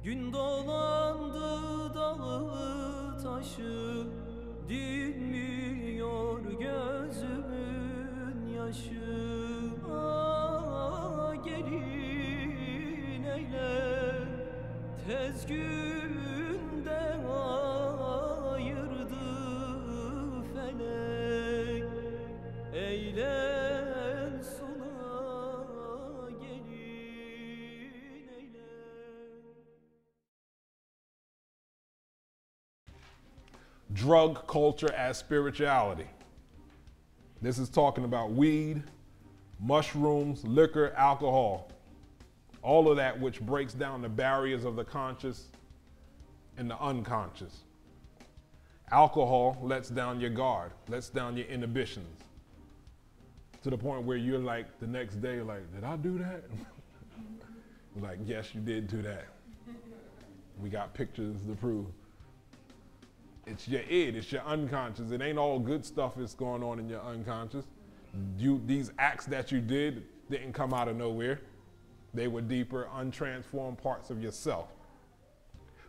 Gün dolandı dağı taşı, dinmiyor gözümün yaşı. Gelin eyle, tez günde ayırdı felek. Eyle suna gelin eyle. Drug culture as spirituality. This is talking about weed, mushrooms, liquor, alcohol. All of that which breaks down the barriers of the conscious and the unconscious. Alcohol lets down your guard, lets down your inhibitions. To the point where you're like, the next day, like, did I do that? Like, yes, you did do that. We got pictures to prove. It's your id, it's your unconscious. It ain't all good stuff that's going on in your unconscious. These acts that you did didn't come out of nowhere. They were deeper, untransformed parts of yourself.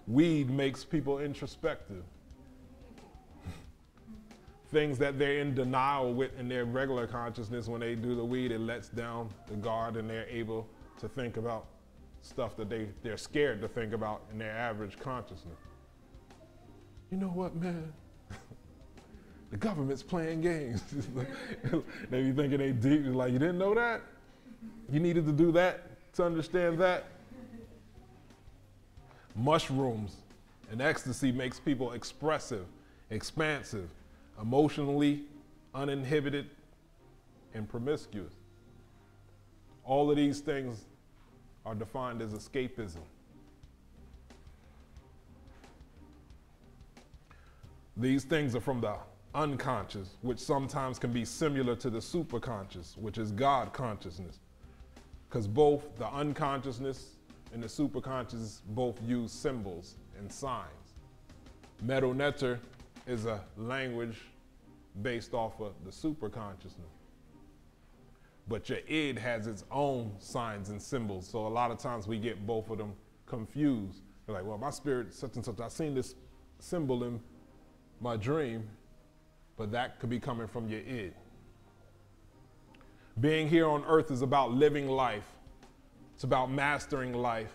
Weed makes people introspective. Things that they're in denial with in their regular consciousness, when they do the weed, it lets down the guard and they're able to think about stuff that they're scared to think about in their average consciousness. You know what, man? The government's playing games. They be thinking they deep. It's like, you didn't know that? You needed to do that to understand that? Mushrooms and ecstasy makes people expressive, expansive, emotionally uninhibited, and promiscuous. All of these things are defined as escapism. These things are from the unconscious, which sometimes can be similar to the superconscious, which is God consciousness. Because both the unconsciousness and the superconscious both use symbols and signs. Metal Netter is a language based off of the superconsciousness. But your id has its own signs and symbols. So a lot of times we get both of them confused. You're like, well, my spirit, such and such, I seen this symbol in my dream, but that could be coming from your id. Being here on earth is about living life. It's about mastering life,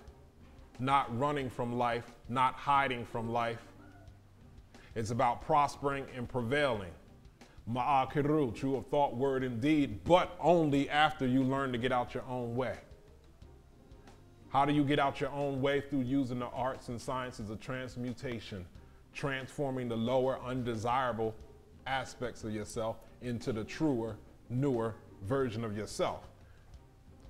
not running from life, not hiding from life. It's about prospering and prevailing. Ma'akiru, true of thought, word, and deed, but only after you learn to get out your own way. How do you get out your own way? Through using the arts and sciences of transmutation, transforming the lower, undesirable aspects of yourself into the truer, newer version of yourself.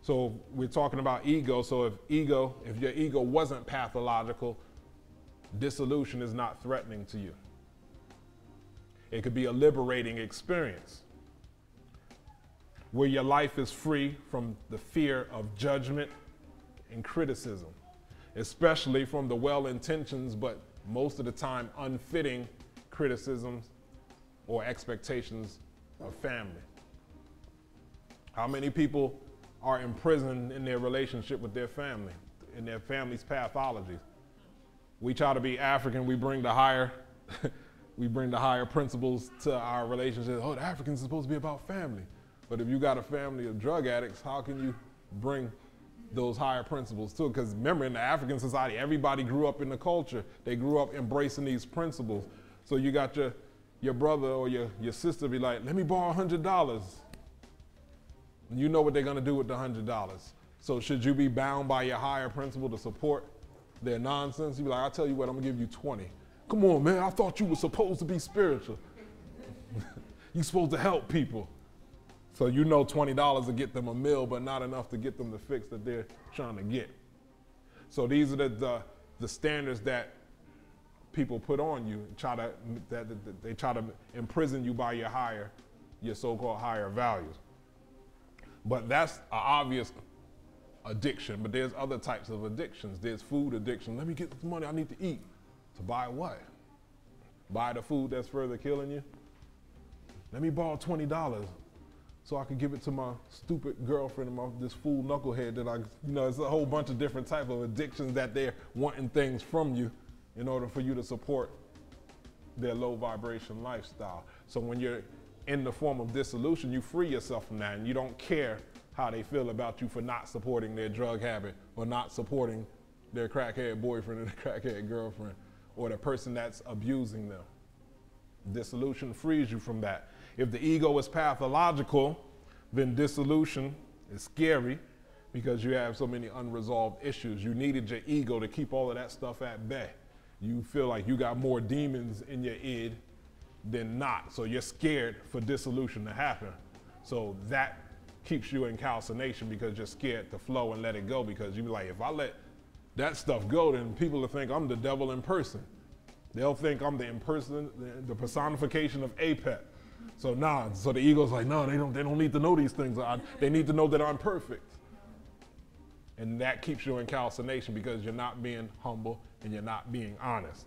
So we're talking about ego. So if your ego wasn't pathological, dissolution is not threatening to you. It could be a liberating experience where your life is free from the fear of judgment and criticism, especially from the well-intentioned but most of the time unfitting criticisms or expectations of family. How many people are imprisoned in their relationship with their family, in their family's pathologies? We try to be African, we bring the higher principles to our relationships. Oh, the Africans are supposed to be about family. But if you got a family of drug addicts, how can you bring those higher principles too? Because remember, in the African society, everybody grew up in the culture. They grew up embracing these principles. So you got your brother or your sister be like, let me borrow $100. And you know what they're gonna do with the $100. So should you be bound by your higher principle to support their nonsense? You be like, I'll tell you what, I'm gonna give you 20. Come on, man, I thought you were supposed to be spiritual. You're supposed to help people. So you know $20 will get them a meal, but not enough to get them the fix that they're trying to get. So these are the standards that people put on you, they try to imprison you by your so-called higher values. But that's an obvious addiction, but there's other types of addictions. There's food addiction. Let me get the money I need to eat. To buy what? Buy the food that's further killing you? Let me borrow $20. so I could give it to my stupid girlfriend and this fool knucklehead that it's a whole bunch of different type of addictions that they're wanting things from you in order for you to support their low vibration lifestyle. So when you're in the form of dissolution, you free yourself from that and you don't care how they feel about you for not supporting their drug habit or not supporting their crackhead boyfriend or their crackhead girlfriend or the person that's abusing them. Dissolution frees you from that. If the ego is pathological, then dissolution is scary because you have so many unresolved issues. You needed your ego to keep all of that stuff at bay. You feel like you got more demons in your id than not. So you're scared for dissolution to happen. So that keeps you in calcination because you're scared to flow and let it go, because you're like, if I let that stuff go, then people will think I'm the devil in person. They'll think I'm the personification of Apep. So so the ego's like, no, they don't need to know these things. They need to know that I'm perfect. And that keeps you in calcination because you're not being humble and you're not being honest.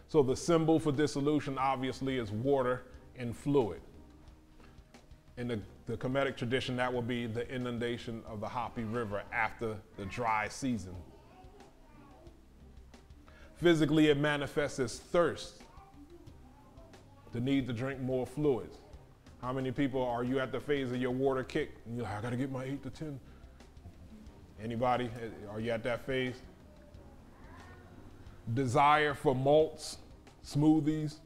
So the symbol for dissolution obviously is water and fluid. In the Kemetic tradition, that will be the inundation of the Hopi River after the dry season. Physically, it manifests as thirst, the need to drink more fluids. How many people are you at the phase of your water kick? And you're like, I gotta get my 8 to 10. Anybody? Are you at that phase? Desire for malts, smoothies.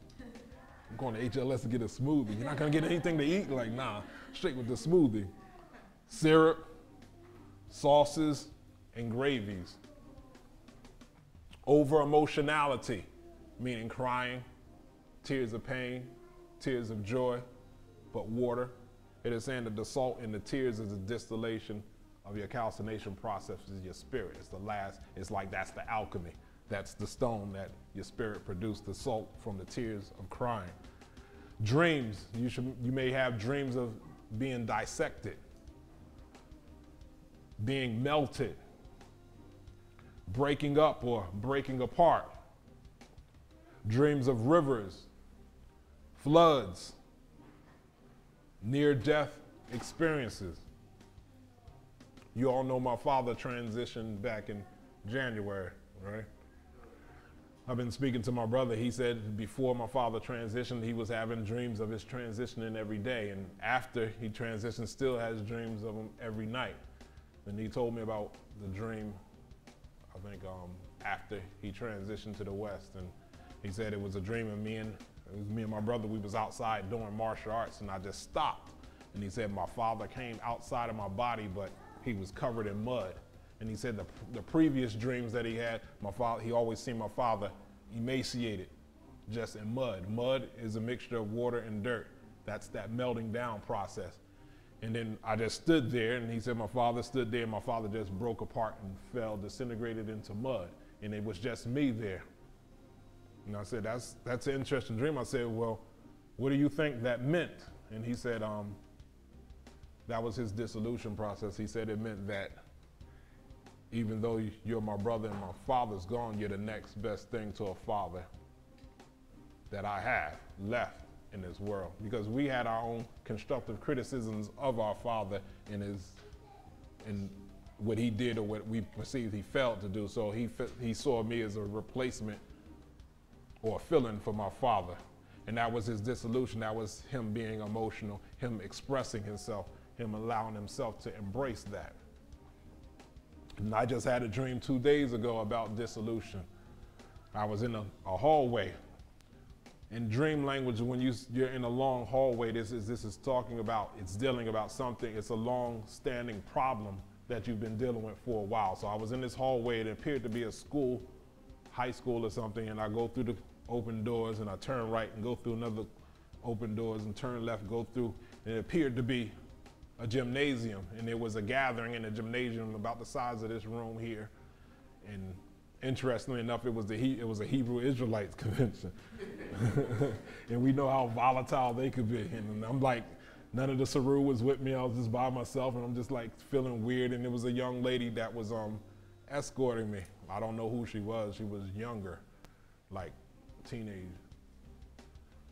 I'm going to HLS to get a smoothie. You're not gonna get anything to eat? Like, nah, straight with the smoothie. Syrup, sauces, and gravies. Over emotionality, meaning crying, tears of pain, tears of joy, but water. It is saying that the salt in the tears is a distillation of your calcination process is your spirit. It's like that's the alchemy. That's the stone that your spirit produced, the salt from the tears of crying. Dreams, you may have dreams of being dissected, being melted, breaking up or breaking apart. Dreams of rivers, floods, near-death experiences. You all know my father transitioned back in January, right? I've been speaking to my brother. He said before my father transitioned, he was having dreams of his transitioning every day. And after he transitioned, still has dreams of him every night. And he told me about the dream, I think, after he transitioned to the West. And he said it was a dream of me and my brother. We was outside doing martial arts and I just stopped. And he said my father came outside of my body, but he was covered in mud. And he said the previous dreams that he had, he always seen my father emaciated, just in mud. Mud is a mixture of water and dirt. That's that melting down process. And then I just stood there, and he said my father stood there, and my father just broke apart and fell, disintegrated into mud. And it was just me there. And I said, that's an interesting dream. I said, well, what do you think that meant? And he said, that was his dissolution process. He said it meant that even though you're my brother and my father's gone, you're the next best thing to a father that I have left in this world. Because we had our own constructive criticisms of our father in what he did or what we perceived he failed to do. So he saw me as a replacement or a fill-in for my father. And that was his dissolution. That was him being emotional, him expressing himself, him allowing himself to embrace that. And I just had a dream 2 days ago about dissolution. I was in a hallway. In dream language, when you're in a long hallway, this is talking about, it's dealing about something, it's a long-standing problem that you've been dealing with for a while. So I was in this hallway, it appeared to be a school, high school or something, and I go through the open doors and I turn right and go through another open doors and turn left, go through, and it appeared to be a gymnasium, and there was a gathering in a gymnasium about the size of this room here. And interestingly enough, it was a Hebrew Israelites convention. And we know how volatile they could be. And I'm like, none of the Saru was with me. I was just by myself, and I'm just like feeling weird. And there was a young lady that was escorting me. I don't know who she was. She was younger, like teenage.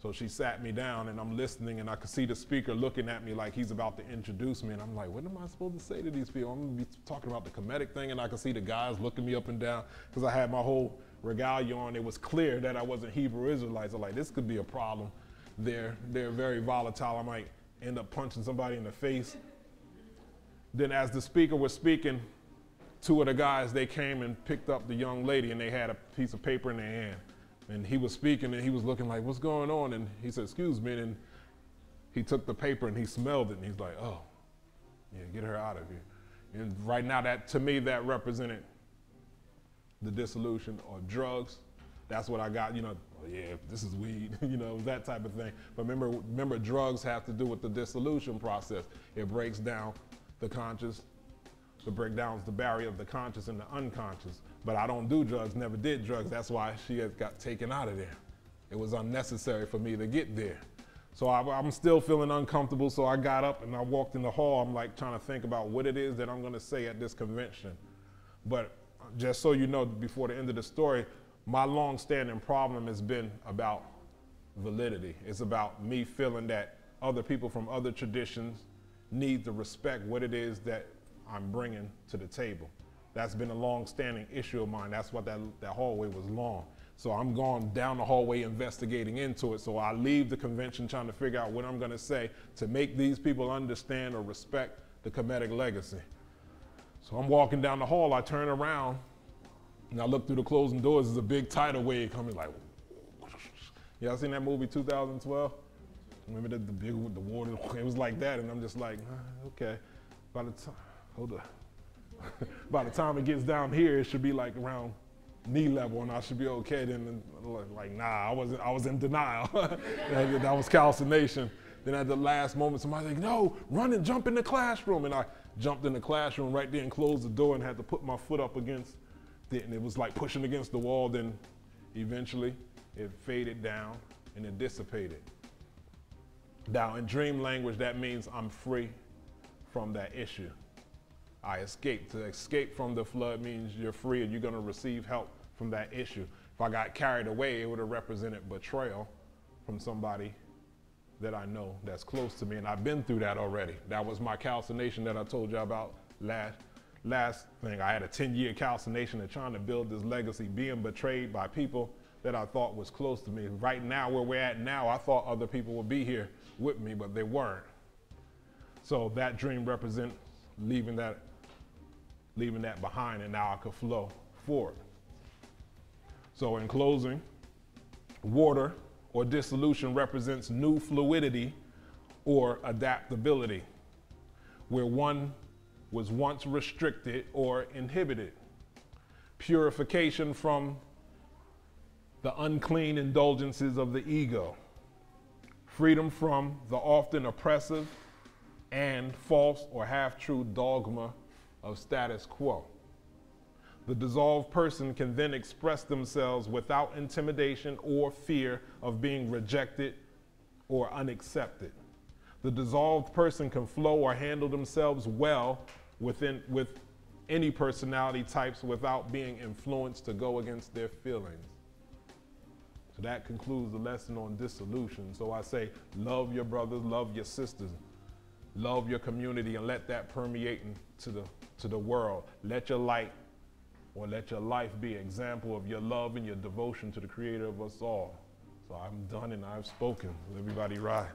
So she sat me down and I'm listening and I could see the speaker looking at me like he's about to introduce me. And I'm like, what am I supposed to say to these people? I'm gonna be talking about the Kemetic thing, and I could see the guys looking me up and down because I had my whole regalia on. It was clear that I wasn't Hebrew Israelites. I'm like, this could be a problem. They're very volatile. I might end up punching somebody in the face. Then as the speaker was speaking, two of the guys, they came and picked up the young lady and they had a piece of paper in their hand. And he was speaking and he was looking like, what's going on? And he said, excuse me. And he took the paper and he smelled it and he's like, oh, yeah, get her out of here. And right now, that to me, that represented the dissolution or drugs. That's what I got, you know, oh, yeah, this is weed, you know, that type of thing. But remember, drugs have to do with the dissolution process. It breaks down the conscious, it breaks down the barrier of the conscious and the unconscious. But I don't do drugs, never did drugs. That's why she had got taken out of there. It was unnecessary for me to get there. So I'm still feeling uncomfortable. So I got up and I walked in the hall. I'm like trying to think about what it is that I'm going to say at this convention. But just so you know, before the end of the story, my long-standing problem has been about validity. It's about me feeling that other people from other traditions need to respect what it is that I'm bringing to the table. That's been a long-standing issue of mine. That's what that hallway was long. So I'm going down the hallway investigating into it. So I leave the convention trying to figure out what I'm going to say to make these people understand or respect the Kemetic legacy. So I'm walking down the hall. I turn around and I look through the closing doors. There's a big tidal wave coming like, y'all seen that movie 2012? Remember the water? It was like that. And I'm just like, okay. By the time, hold up. By the time it gets down here, it should be like around knee level and I should be okay. Then like, nah, I was in denial. That was calcination. Then at the last moment, somebody's like, no, run and jump in the classroom. And I jumped in the classroom right there and closed the door and had to put my foot up against it. And it was like pushing against the wall. Then eventually it faded down and it dissipated. Now in dream language, that means I'm free from that issue. I escaped. To escape from the flood means you're free and you're going to receive help from that issue. If I got carried away, it would have represented betrayal from somebody that I know that's close to me, and I've been through that already. That was my calcination that I told you about last thing. I had a 10-year calcination of trying to build this legacy, being betrayed by people that I thought was close to me. Right now, where we're at now, I thought other people would be here with me, but they weren't. So that dream represents leaving that behind, and now I could flow forward. So in closing, water or dissolution represents new fluidity or adaptability, where one was once restricted or inhibited. Purification from the unclean indulgences of the ego. Freedom from the often oppressive and false or half-true dogma of status quo. The dissolved person can then express themselves without intimidation or fear of being rejected or unaccepted. The dissolved person can flow or handle themselves well with any personality types without being influenced to go against their feelings. So that concludes the lesson on dissolution. So I say, love your brothers, love your sisters, love your community, and let that permeate to the world. Let your light or let your life be an example of your love and your devotion to the creator of us all. So I'm done and I've spoken. Everybody ride.